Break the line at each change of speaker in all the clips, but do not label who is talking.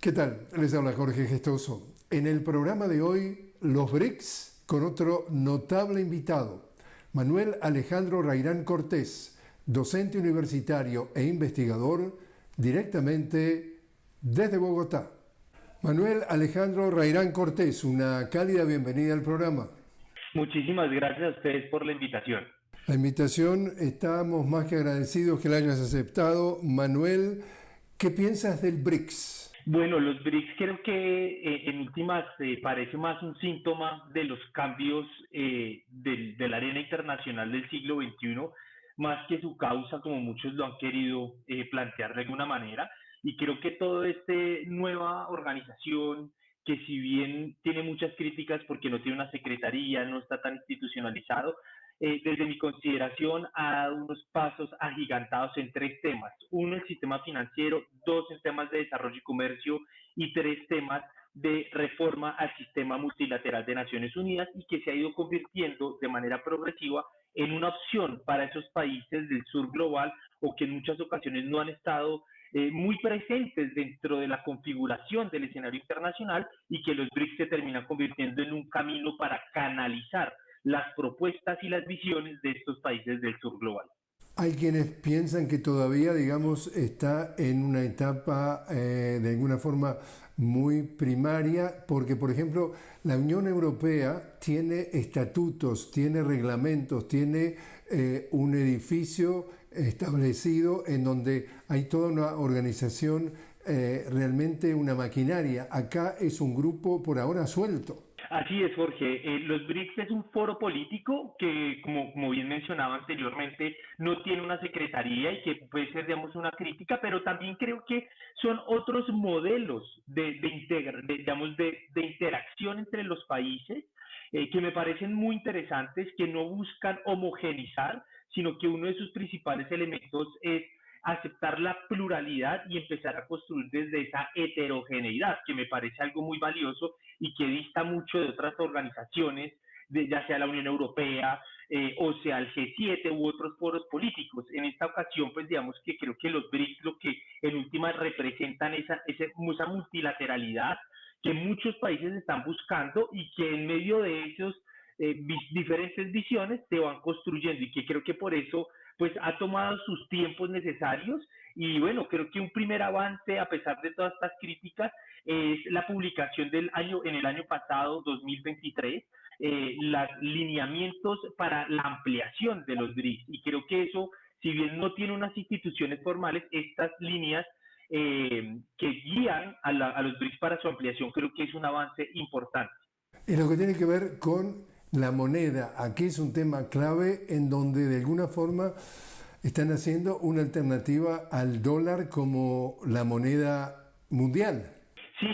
¿Qué tal? Les habla Jorge Gestoso. En el programa de hoy, los BRICS con otro notable invitado, Manuel Alejandro Rayrán Cortés, docente universitario e investigador directamente desde Bogotá. Manuel Alejandro Rayrán Cortés, una cálida bienvenida al programa.
Muchísimas gracias a ustedes por la invitación.
La invitación, estamos más que agradecidos que la hayas aceptado. Manuel, ¿qué piensas del BRICS?
Bueno, los BRICS creo que en últimas parece más un síntoma de los cambios de la arena internacional del siglo XXI, más que su causa, como muchos lo han querido plantear de alguna manera. Y creo que toda esta nueva organización, que si bien tiene muchas críticas porque no tiene una secretaría, no está tan institucionalizado, desde mi consideración, ha dado unos pasos agigantados en tres temas. Uno, el sistema financiero; dos, en temas de desarrollo y comercio; y tres, temas de reforma al sistema multilateral de Naciones Unidas, y que se ha ido convirtiendo de manera progresiva en una opción para esos países del sur global, o que en muchas ocasiones no han estado muy presentes dentro de la configuración del escenario internacional, y que los BRICS se terminan convirtiendo en un camino para canalizar las propuestas y las visiones de estos países del sur global.
Hay quienes piensan que todavía, digamos, está en una etapa de alguna forma muy primaria, porque, por ejemplo, la Unión Europea tiene estatutos, tiene reglamentos, tiene un edificio establecido en donde hay toda una organización, realmente una maquinaria. Acá es un grupo por ahora suelto.
Así es, Jorge. Los BRICS es un foro político que, como bien mencionaba anteriormente, no tiene una secretaría, y que puede ser, digamos, una crítica, pero también creo que son otros modelos de interacción entre los países, que me parecen muy interesantes, que no buscan homogenizar, sino que uno de sus principales elementos es aceptar la pluralidad y empezar a construir desde esa heterogeneidad, que me parece algo muy valioso y que dista mucho de otras organizaciones, ya sea la Unión Europea, o sea el G7 u otros foros políticos. En esta ocasión, pues digamos que creo que los BRICS lo que en últimas representan esa multilateralidad que muchos países están buscando, y que en medio de esos diferentes visiones se van construyendo, y que creo que por eso pues ha tomado sus tiempos necesarios. Y bueno, creo que un primer avance, a pesar de todas estas críticas, es la publicación en el año pasado, 2023, los lineamientos para la ampliación de los BRICS. Y creo que eso, si bien no tiene unas instituciones formales, estas líneas que guían a los BRICS para su ampliación, creo que es un avance importante.
Es lo que tiene que ver con la moneda. Aquí es un tema clave en donde de alguna forma están haciendo una alternativa al dólar como la moneda mundial.
Sí,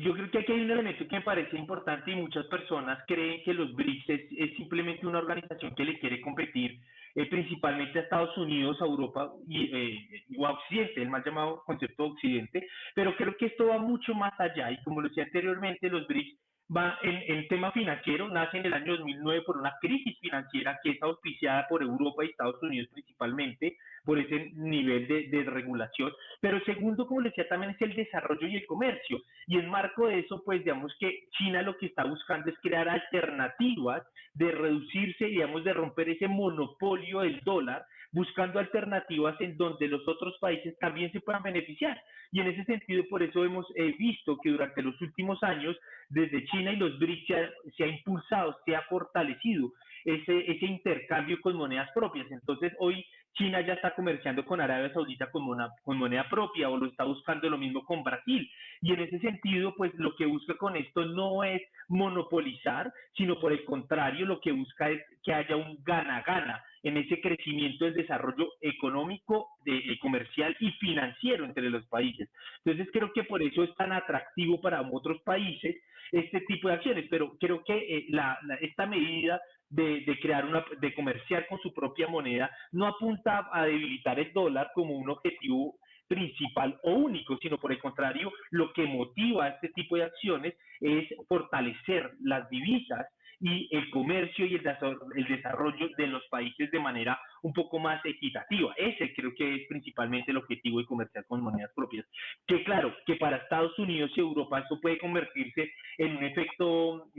yo creo que aquí hay un elemento que me parece importante, y muchas personas creen que los BRICS es simplemente una organización que le quiere competir principalmente a Estados Unidos, a Europa o a Occidente, el mal llamado concepto de Occidente, pero creo que esto va mucho más allá. Y como lo decía anteriormente, los BRICS va en tema financiero, nace en el año 2009 por una crisis financiera que es auspiciada por Europa y Estados Unidos principalmente, por ese nivel de regulación. Pero segundo, como les decía, también es el desarrollo y el comercio. Y en marco de eso, pues digamos que China lo que está buscando es crear alternativas, de reducirse, digamos, de romper ese monopolio del dólar, buscando alternativas en donde los otros países también se puedan beneficiar. Y en ese sentido, por eso hemos visto que durante los últimos años, desde China y los BRICS se ha impulsado, se ha fortalecido ese intercambio con monedas propias. Entonces, hoy China ya está comerciando con Arabia Saudita con moneda propia, o lo está buscando lo mismo con Brasil. Y en ese sentido, pues lo que busca con esto no es monopolizar, sino por el contrario, lo que busca es que haya un gana-gana en ese crecimiento del desarrollo económico, comercial y financiero entre los países. Entonces creo que por eso es tan atractivo para otros países este tipo de acciones, pero creo que esta medida de comerciar con su propia moneda no apunta a debilitar el dólar como un objetivo principal o único, sino por el contrario, lo que motiva este tipo de acciones es fortalecer las divisas y el comercio y el desarrollo de los países de manera un poco más equitativa. Ese creo que es principalmente el objetivo de comerciar con monedas propias. Que claro, que para Estados Unidos y Europa esto puede convertirse en un efecto,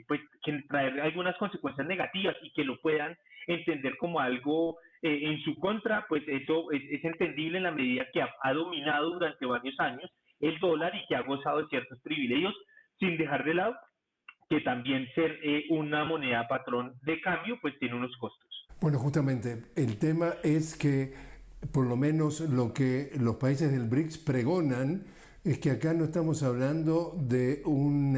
pues, que traer algunas consecuencias negativas y que lo puedan entender como algo en su contra, pues eso es entendible en la medida que ha dominado durante varios años el dólar y que ha gozado de ciertos privilegios, sin dejar de lado que también ser una moneda patrón de cambio, pues tiene unos costos.
Bueno, justamente el tema es que por lo menos lo que los países del BRICS pregonan es que acá no estamos hablando de un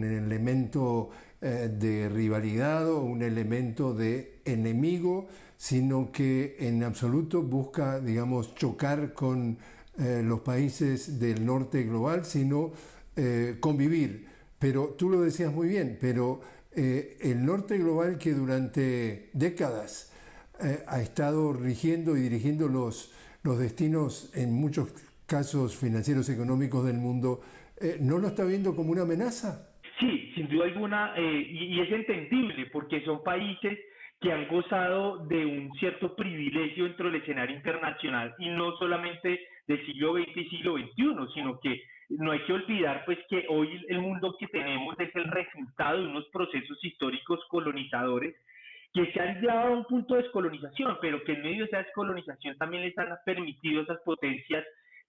elemento de rivalidad o un elemento de enemigo, sino que en absoluto busca, digamos, chocar con los países del norte global, sino convivir. Pero tú lo decías muy bien, pero el norte global que durante décadas ha estado rigiendo y dirigiendo los destinos en muchos casos financieros económicos del mundo, ¿no lo está viendo como una amenaza?
Sí, sin duda alguna, y es entendible porque son países que han gozado de un cierto privilegio dentro del escenario internacional y no solamente del siglo XX y siglo XXI, sino que no hay que olvidar pues que hoy el mundo que tenemos es el resultado de unos procesos históricos colonizadores que se han llevado a un punto de descolonización, pero que en medio de esa descolonización también les han permitido a esas potencias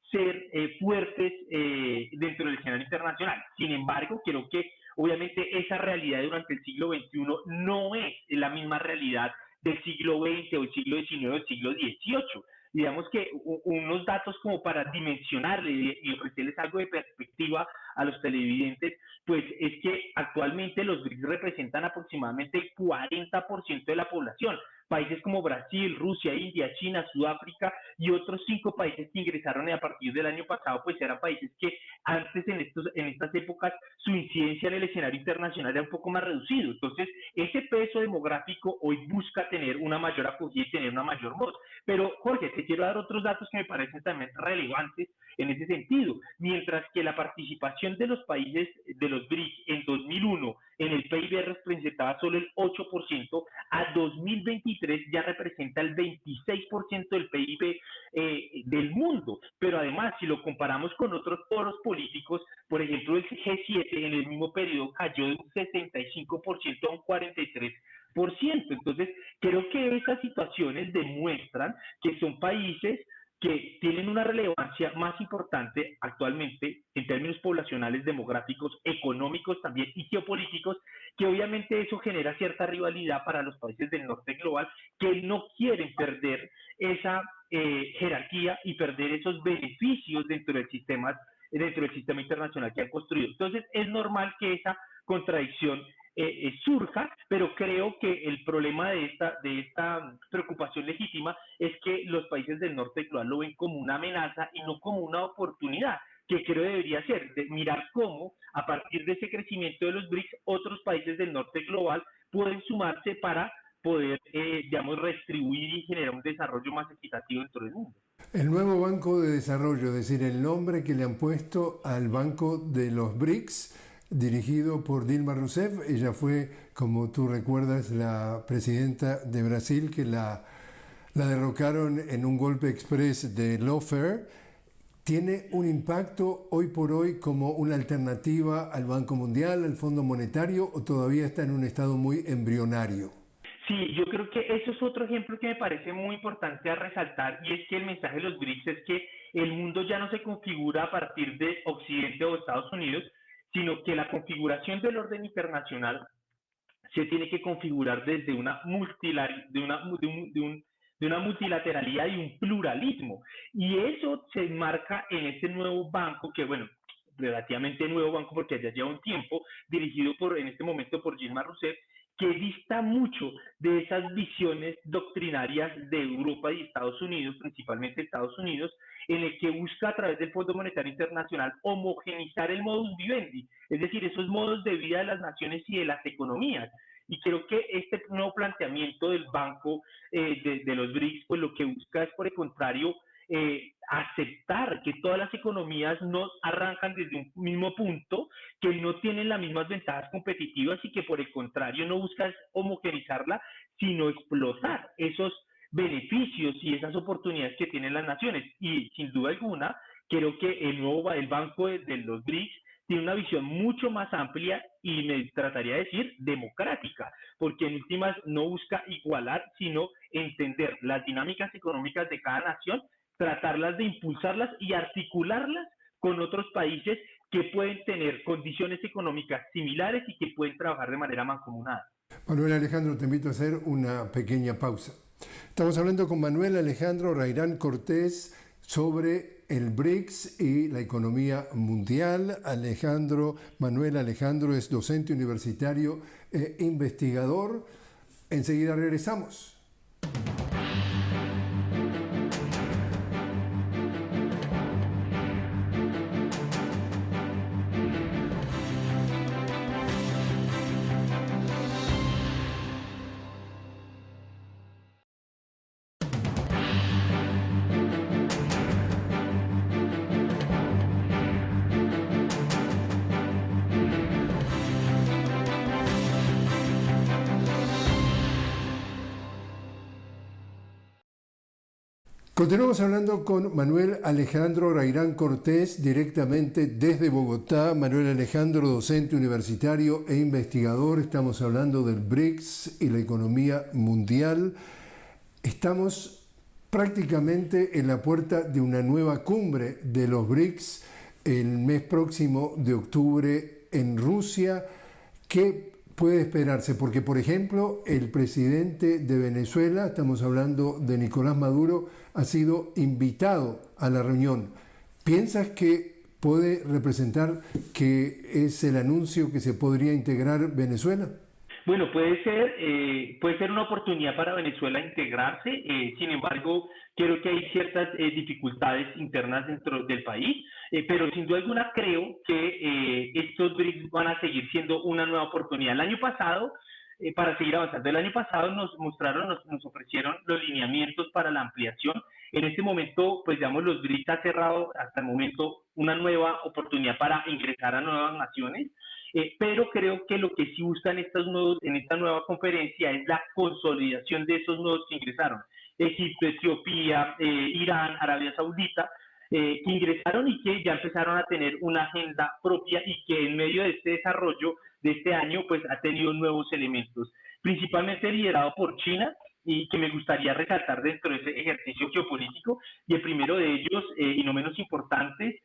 ser fuertes dentro del escenario internacional. Sin embargo, creo que obviamente esa realidad durante el siglo XXI no es la misma realidad del siglo XX o el siglo XIX o el siglo XVIII. Digamos que unos datos como para dimensionarle y ofrecerles algo de perspectiva a los televidentes, pues es que actualmente los BRICS representan aproximadamente el 40% de la población. Países como Brasil, Rusia, India, China, Sudáfrica y otros 5 países que ingresaron a partir del año pasado, pues eran países que antes en estas épocas su incidencia en el escenario internacional era un poco más reducido. Entonces, ese peso demográfico hoy busca tener una mayor acogida y tener una mayor voz. Pero, Jorge, te quiero dar otros datos que me parecen también relevantes en ese sentido. Mientras que la participación de los países de los BRICS en 2001 en el PIB representaba solo el 8%, a 2023 ya representa el 26% del PIB del mundo. Pero además, si lo comparamos con otros foros políticos, por ejemplo, el G7 en el mismo periodo cayó de un 65% a un 43%. Entonces, creo que esas situaciones demuestran que son países que tienen una relevancia más importante actualmente en términos poblacionales, demográficos, económicos también y geopolíticos, que obviamente eso genera cierta rivalidad para los países del norte global que no quieren perder esa jerarquía y perder esos beneficios dentro del sistema internacional que han construido. Entonces es normal que esa contradicción surja, pero creo que el problema de esta preocupación legítima es que los países del norte global lo ven como una amenaza y no como una oportunidad, que creo debería ser de mirar cómo a partir de ese crecimiento de los BRICS otros países del norte global pueden sumarse para poder, digamos, redistribuir y generar un desarrollo más equitativo dentro del mundo.
El nuevo Banco de Desarrollo, es decir, el nombre que le han puesto al Banco de los BRICS, dirigido por Dilma Rousseff. Ella fue, como tú recuerdas, la presidenta de Brasil, que la derrocaron en un golpe express de lawfare. ¿Tiene un impacto hoy por hoy como una alternativa al Banco Mundial, al Fondo Monetario, o todavía está en un estado muy embrionario?
Sí, yo creo que eso es otro ejemplo que me parece muy importante a resaltar, y es que el mensaje de los BRICS es que el mundo ya no se configura a partir de Occidente o Estados Unidos, sino que la configuración del orden internacional se tiene que configurar desde de una multilateralidad y un pluralismo. Y eso se enmarca en este nuevo banco, que bueno, relativamente nuevo banco porque ya lleva un tiempo, dirigido en este momento por Dilma Rousseff, que dista mucho de esas visiones doctrinarias de Europa y Estados Unidos, principalmente Estados Unidos, en el que busca a través del Fondo Monetario Internacional homogenizar el modus vivendi, es decir, esos modos de vida de las naciones y de las economías. Y creo que este nuevo planteamiento del Banco de los BRICS, pues lo que busca es, por el contrario, aceptar que todas las economías no arrancan desde un mismo punto, que no tienen las mismas ventajas competitivas y que por el contrario no busca homogenizarla, sino explotar esos beneficios y esas oportunidades que tienen las naciones. Y sin duda alguna, creo que el banco de los BRICS tiene una visión mucho más amplia y me trataría de decir democrática, porque en últimas no busca igualar, sino entender las dinámicas económicas de cada nación, tratarlas de impulsarlas y articularlas con otros países que pueden tener condiciones económicas similares y que pueden trabajar de manera mancomunada.
Manuel Alejandro, te invito a hacer una pequeña pausa. Estamos hablando con Manuel Alejandro Rairán Cortés sobre el BRICS y la economía mundial. Manuel Alejandro es docente universitario e investigador. Enseguida regresamos. Continuamos hablando con Manuel Alejandro Rairán Cortés, directamente desde Bogotá. Manuel Alejandro, docente universitario e investigador. Estamos hablando del BRICS y la economía mundial. Estamos prácticamente en la puerta de una nueva cumbre de los BRICS el mes próximo de octubre en Rusia. ¿Qué puede esperarse? Porque, por ejemplo, el presidente de Venezuela, estamos hablando de Nicolás Maduro, ha sido invitado a la reunión. ¿Piensas que puede representar que es el anuncio que se podría integrar Venezuela?
Bueno, puede ser una oportunidad para Venezuela integrarse, sin embargo, creo que hay ciertas dificultades internas dentro del país, pero sin duda alguna creo que estos BRICS van a seguir siendo una nueva oportunidad. El año pasado, para seguir avanzando, el año pasado nos ofrecieron los lineamientos para la ampliación. En este momento, pues digamos, los BRICS ha cerrado hasta el momento una nueva oportunidad para ingresar a nuevas naciones. Pero creo que lo que sí buscan en esta nueva conferencia es la consolidación de esos nuevos que ingresaron. Egipto, Etiopía, Irán, Arabia Saudita, que ingresaron y que ya empezaron a tener una agenda propia y que en medio de este desarrollo de este año pues ha tenido nuevos elementos, principalmente liderado por China, y que me gustaría resaltar dentro de ese ejercicio geopolítico, y el primero de ellos, y no menos importante,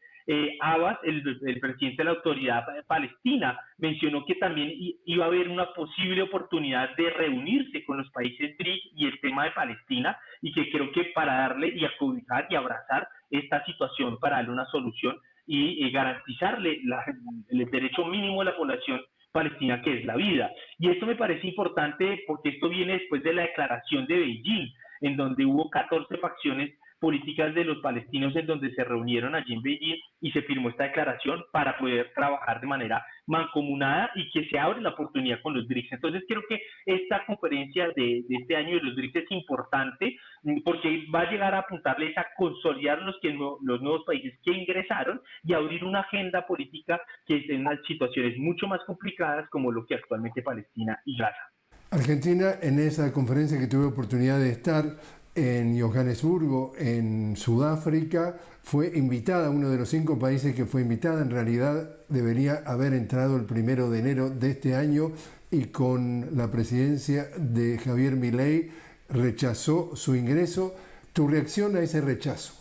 Abbas, el presidente de la autoridad palestina, mencionó que también iba a haber una posible oportunidad de reunirse con los países BRICS y el tema de Palestina, y que creo que para darle y acobijar y abrazar esta situación, para darle una solución y garantizarle el derecho mínimo de la población palestina, que es la vida. Y esto me parece importante porque esto viene después de la declaración de Beijing, en donde hubo 14 facciones políticas de los palestinos en donde se reunieron allí en Beijing y se firmó esta declaración para poder trabajar de manera mancomunada y que se abre la oportunidad con los BRICS. Entonces creo que esta conferencia de este año de los BRICS es importante porque va a llegar a apuntarles a consolidar los nuevos países que ingresaron y abrir una agenda política que esté en unas situaciones mucho más complicadas como lo que actualmente Palestina y Gaza.
Argentina, en esa conferencia que tuve oportunidad de estar en Johannesburgo, en Sudáfrica, fue invitada, uno de los 5 países que fue invitada. En realidad debería haber entrado el 1 de enero de este año y con la presidencia de Javier Milei rechazó su ingreso. ¿Tu reacción a ese rechazo?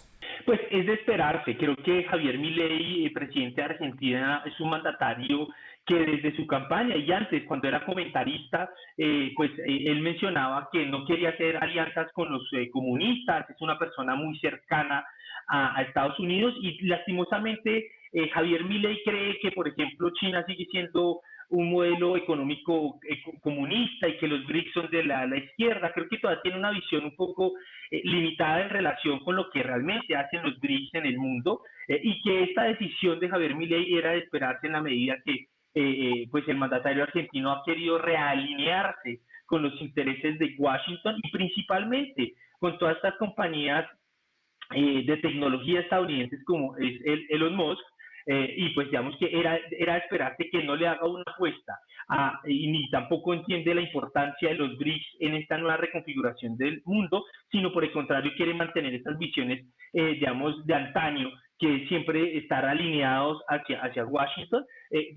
Pues es de esperarse. Creo que Javier Milei, presidente de Argentina, es un mandatario que desde su campaña y antes, cuando era comentarista, él mencionaba que no quería hacer alianzas con los comunistas. Es una persona muy cercana a Estados Unidos y lastimosamente Javier Milei cree que, por ejemplo, China sigue siendo un modelo económico comunista y que los BRICS son de la izquierda. Creo que todavía tiene una visión un poco limitada en relación con lo que realmente hacen los BRICS en el mundo, y que esta decisión de Javier Milei era de esperarse en la medida que pues el mandatario argentino ha querido realinearse con los intereses de Washington y principalmente con todas estas compañías de tecnología estadounidenses como es Elon Musk, y pues digamos que era esperarse que no le haga una apuesta y ni tampoco entiende la importancia de los BRICS en esta nueva reconfiguración del mundo, sino por el contrario quiere mantener estas visiones, digamos, de antaño, que es siempre estar alineados hacia Washington,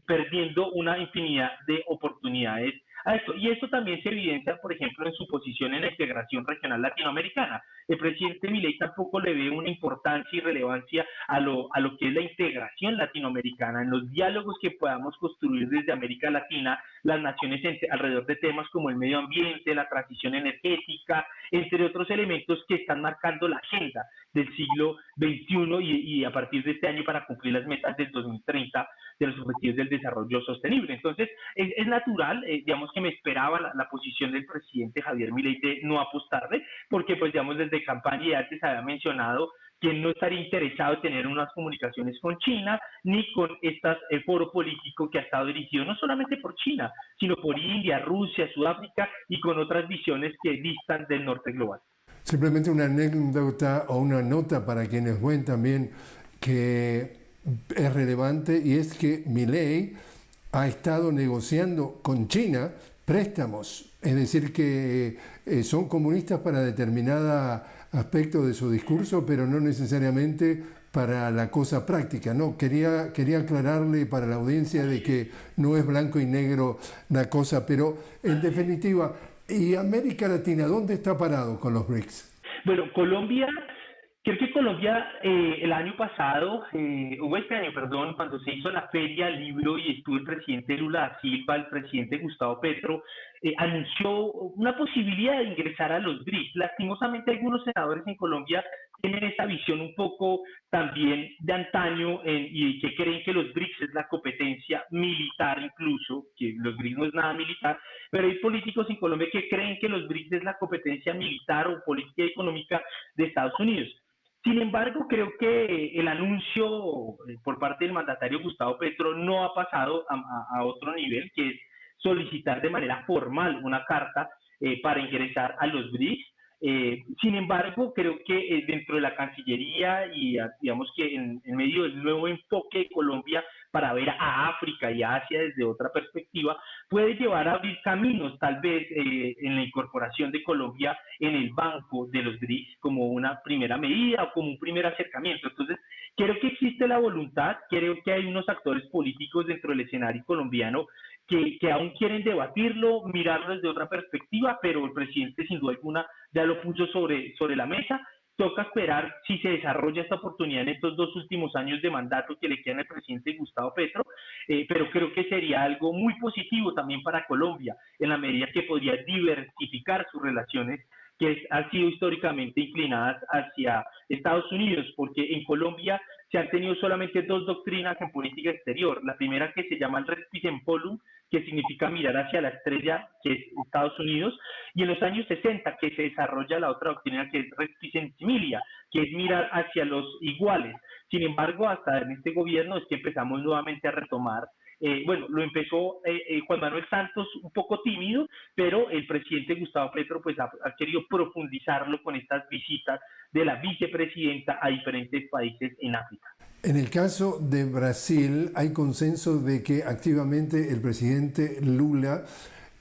perdiendo una infinidad de oportunidades a esto. Y esto también se evidencia, por ejemplo, en su posición en la integración regional latinoamericana. El presidente Milei tampoco le ve una importancia y relevancia a lo que es la integración latinoamericana, en los diálogos que podamos construir desde América Latina, las naciones alrededor de temas como el medio ambiente, la transición energética, entre otros elementos que están marcando la agenda del siglo XXI y a partir de este año para cumplir las metas del 2030 de los objetivos del desarrollo sostenible. Entonces, es natural, digamos que me esperaba la posición del presidente Javier Milei de no apostarle, porque pues digamos desde campaña y antes había mencionado que no estaría interesado en tener unas comunicaciones con China, ni con este foro político que ha estado dirigido no solamente por China, sino por India, Rusia, Sudáfrica y con otras visiones que distan del norte global.
Simplemente una anécdota o una nota para quienes ven también que es relevante, y es que Milei ha estado negociando con China préstamos, es decir, que son comunistas para determinado aspecto de su discurso, pero no necesariamente para la cosa práctica. No, quería aclararle para la audiencia de que no es blanco y negro la cosa, pero en definitiva, ¿y América Latina dónde está parado con los BRICS?
Bueno, Colombia, creo que Colombia el año pasado, o este año, perdón, cuando se hizo la feria del libro y estuvo el presidente Lula da Silva, el presidente Gustavo Petro, anunció una posibilidad de ingresar a los BRICS. Lastimosamente algunos senadores en Colombia tienen esa visión un poco también de antaño y que creen que los BRICS es la competencia militar incluso, que los BRICS no es nada militar, pero hay políticos en Colombia que creen que los BRICS es la competencia militar o política y económica de Estados Unidos. Sin embargo, creo que el anuncio por parte del mandatario Gustavo Petro no ha pasado a otro nivel, que es solicitar de manera formal una carta para ingresar a los BRICS. Sin embargo, creo que dentro de la Cancillería y digamos que en medio del nuevo enfoque de Colombia para ver a África y a Asia desde otra perspectiva, puede llevar a abrir caminos tal vez en la incorporación de Colombia en el banco de los BRICS como una primera medida o como un primer acercamiento. Entonces, creo que existe la voluntad, creo que hay unos actores políticos dentro del escenario colombiano que aún quieren debatirlo, mirarlo desde otra perspectiva, pero el presidente sin duda alguna ya lo puso sobre la mesa. Toca esperar si se desarrolla esta oportunidad en estos 2 últimos años de mandato que le quedan al presidente Gustavo Petro, pero creo que sería algo muy positivo también para Colombia, en la medida que podría diversificar sus relaciones que han sido históricamente inclinadas hacia Estados Unidos, porque en Colombia se han tenido solamente dos doctrinas en política exterior. La primera que se llama el Respicenpolum, que significa mirar hacia la estrella, que es Estados Unidos, y en los años 60 que se desarrolla la otra doctrina que es Respicencilia, que es mirar hacia los iguales. Sin embargo, hasta en este gobierno es que empezamos nuevamente a retomar bueno, lo empezó Juan Manuel Santos un poco tímido, pero el presidente Gustavo Petro pues ha querido profundizarlo con estas visitas de la vicepresidenta a diferentes países en África.
En el caso de Brasil hay consenso de que activamente el presidente Lula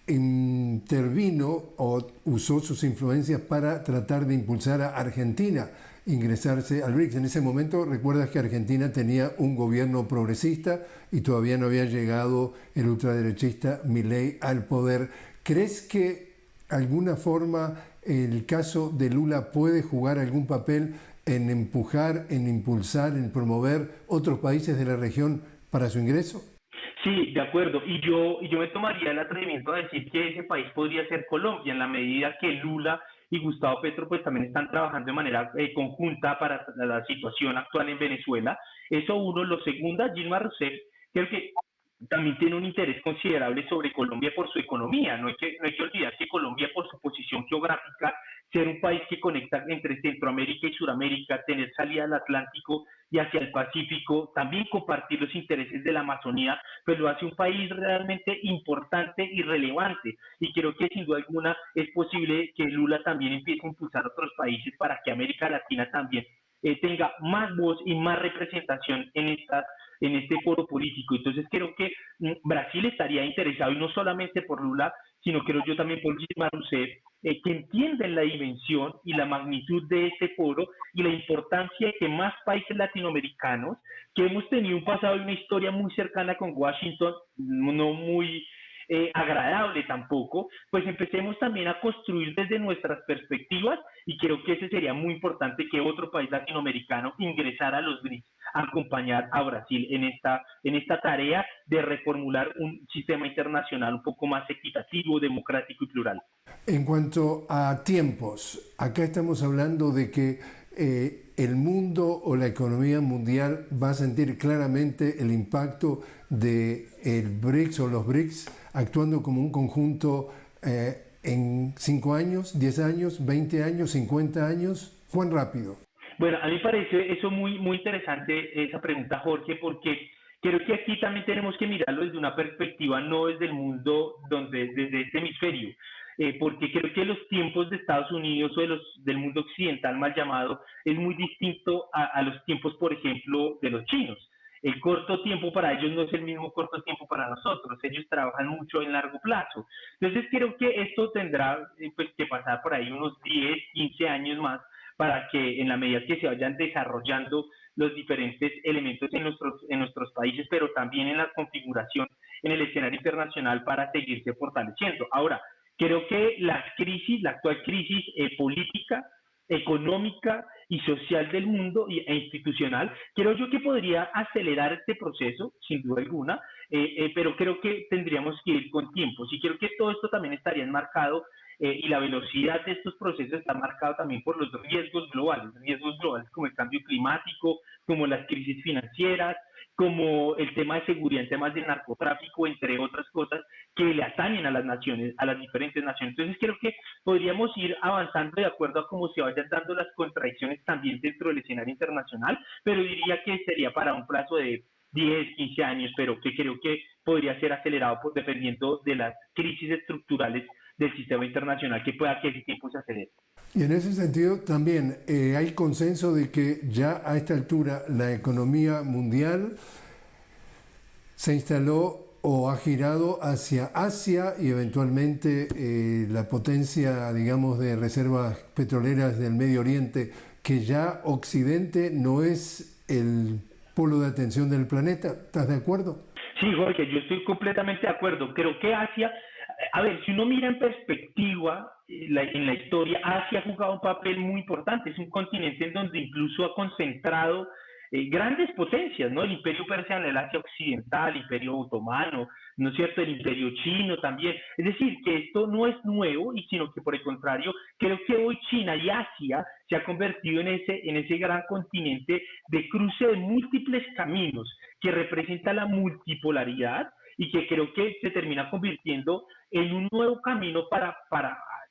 intervino o usó sus influencias para tratar de impulsar a Argentina ingresarse al BRICS. En ese momento, recuerdas que Argentina tenía un gobierno progresista y todavía no había llegado el ultraderechista Milei al poder. ¿Crees que de alguna forma el caso de Lula puede jugar algún papel en empujar, en impulsar, en promover otros países de la región para su ingreso?
Sí, de acuerdo. Y yo me tomaría el atrevimiento a decir que ese país podría ser Colombia, en la medida que Lula y Gustavo Petro pues también están trabajando de manera conjunta para la situación actual en Venezuela. Eso uno. Lo segundo, Dilma Rousseff, creo que también tiene un interés considerable sobre Colombia por su economía. No hay que olvidar que Colombia, por su posición geográfica, ser un país que conecta entre Centroamérica y Suramérica, tener salida al Atlántico y hacia el Pacífico, también compartir los intereses de la Amazonía, pues lo hace un país realmente importante y relevante. Y creo que sin duda alguna es posible que Lula también empiece a impulsar a otros países para que América Latina también tenga más voz y más representación en este foro político. Entonces creo que Brasil estaría interesado, y no solamente por Lula, sino creo yo también por Dilma Rousseff, que entienden la dimensión y la magnitud de este foro y la importancia de que más países latinoamericanos, que hemos tenido un pasado y una historia muy cercana con Washington, no muy agradable tampoco, pues empecemos también a construir desde nuestras perspectivas y creo que ese sería muy importante que otro país latinoamericano ingresara a los BRICS a acompañar a Brasil en esta tarea de reformular un sistema internacional un poco más equitativo, democrático y plural.
En cuanto a tiempos, acá estamos hablando de que el mundo o la economía mundial va a sentir claramente el impacto de el BRICS o los BRICS actuando como un conjunto en 5 años, 10 años, 20 años, 50 años. ¿Cuán rápido?
Bueno, a mí me parece eso muy interesante, esa pregunta, Jorge, porque creo que aquí también tenemos que mirarlo desde una perspectiva, no desde el mundo, desde este hemisferio, porque creo que los tiempos de Estados Unidos o del mundo occidental mal llamado es muy distinto a los tiempos, por ejemplo, de los chinos. El corto tiempo para ellos no es el mismo corto tiempo para nosotros, ellos trabajan mucho en largo plazo. Entonces creo que esto tendrá pues, que pasar por ahí unos 10, 15 años más para que en la medida que se vayan desarrollando los diferentes elementos en nuestros países, pero también en la configuración en el escenario internacional para seguirse fortaleciendo. Ahora, creo que la actual crisis política, económica y social del mundo e institucional, creo yo que podría acelerar este proceso, sin duda alguna, pero creo que tendríamos que ir con tiempo. Sí, creo que todo esto también estaría enmarcado y la velocidad de estos procesos está marcada también por los riesgos globales como el cambio climático, como las crisis financieras, como el tema de seguridad en temas de narcotráfico, entre otras cosas que le atañen a las naciones, a las diferentes naciones. Entonces creo que podríamos ir avanzando de acuerdo a cómo se vayan dando las contradicciones también dentro del escenario internacional, pero diría que sería para un plazo de 10, 15 años, pero que creo que podría ser acelerado dependiendo de las crisis estructurales del sistema internacional que pueda que ese tiempo se acelere.
Y en ese sentido también hay consenso de que ya a esta altura la economía mundial se instaló o ha girado hacia Asia y eventualmente la potencia, digamos, de reservas petroleras del Medio Oriente, que ya Occidente no es el polo de atención del planeta. ¿Estás de acuerdo?
Sí, Jorge, yo estoy completamente de acuerdo. Creo que Asia, a ver, si uno mira en perspectiva en la historia, Asia ha jugado un papel muy importante. Es un continente en donde incluso ha concentrado grandes potencias, ¿no? El imperio persa en el Asia Occidental, el imperio otomano, ¿no es cierto? El imperio chino también. Es decir, que esto no es nuevo, y sino que por el contrario, creo que hoy China y Asia se ha convertido en ese gran continente de cruce de múltiples caminos que representa la multipolaridad y que creo que se termina convirtiendo en un nuevo camino para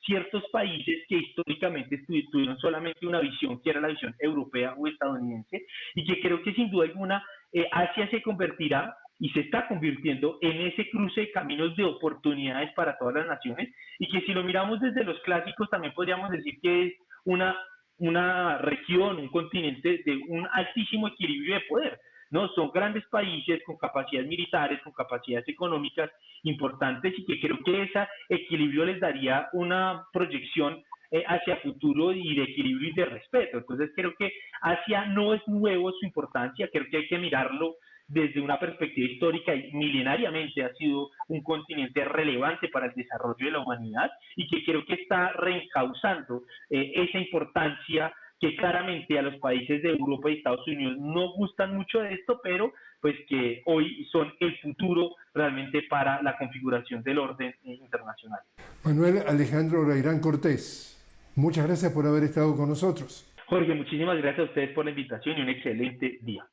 ciertos países que históricamente tuvieron solamente una visión, que era la visión europea o estadounidense, y que creo que sin duda alguna Asia se convertirá y se está convirtiendo en ese cruce de caminos de oportunidades para todas las naciones, y que si lo miramos desde los clásicos también podríamos decir que es una región, un continente de un altísimo equilibrio de poder. ¿No? Son grandes países con capacidades militares, con capacidades económicas importantes y que creo que ese equilibrio les daría una proyección hacia futuro y de equilibrio y de respeto. Entonces creo que Asia no es nuevo su importancia, creo que hay que mirarlo desde una perspectiva histórica y milenariamente ha sido un continente relevante para el desarrollo de la humanidad y que creo que está reencauzando esa importancia que claramente a los países de Europa y Estados Unidos no gustan mucho de esto, pero pues que hoy son el futuro realmente para la configuración del orden internacional.
Manuel Alejandro Reirán Cortés, muchas gracias por haber estado con nosotros.
Jorge, muchísimas gracias a ustedes por la invitación y un excelente día.